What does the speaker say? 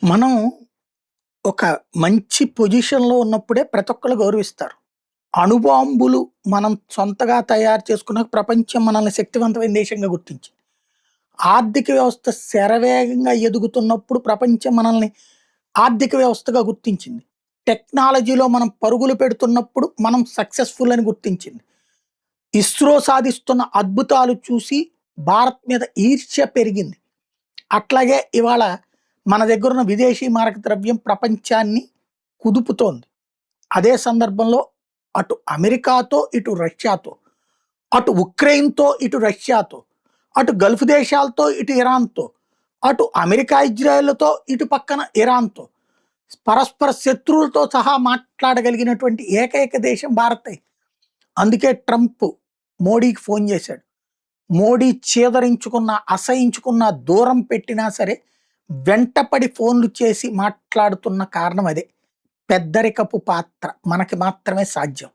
మనం ఒక మంచి పొజిషన్‌లో ఉన్నప్పుడే ప్రతి ఒక్కళ్ళు గౌరవిస్తారు. అణుబాంబులు మనం సొంతగా తయారు చేసుకున్నాక ప్రపంచం మనల్ని శక్తివంతమైన దేశంగా గుర్తించింది. ఆర్థిక వ్యవస్థ శరవేగంగా ఎదుగుతున్నప్పుడు ప్రపంచం మనల్ని ఆర్థిక వ్యవస్థగా గుర్తించింది. టెక్నాలజీలో మనం పరుగులు పెడుతున్నప్పుడు మనం సక్సెస్‌ఫుల్ అని గుర్తించింది. ఇస్రో సాధిస్తున్న అద్భుతాలు చూసి భారత్ మీద ఈర్ష్య పెరిగింది. అట్లాగే ఇవాళ మన దగ్గరున్న విదేశీ మారక ద్రవ్యం ప్రపంచాన్ని కుదుపుతోంది. అదే సందర్భంలో అటు అమెరికాతో, ఇటు రష్యాతో, అటు ఉక్రెయిన్‌తో, ఇటు రష్యాతో, అటు గల్ఫ్ దేశాలతో, ఇటు ఇరాన్‌తో, అటు అమెరికా, ఇజ్రాయెల్‌తో, ఇటు పక్కన ఇరాన్‌తో పరస్పర శత్రువులతో సహా మాట్లాడగలిగినటువంటి ఏకైక దేశం భారతే. అందుకే ట్రంప్ మోడీకి ఫోన్ చేశాడు. మోడీ చీదరించుకున్న, అసహించుకున్న, దూరం పెట్టినా సరే వెంటపడి ఫోన్లు చేసి మాట్లాడుతున్న కారణం అదే. పెద్దరికపు పాత్ర మనకి మాత్రమే సాధ్యం.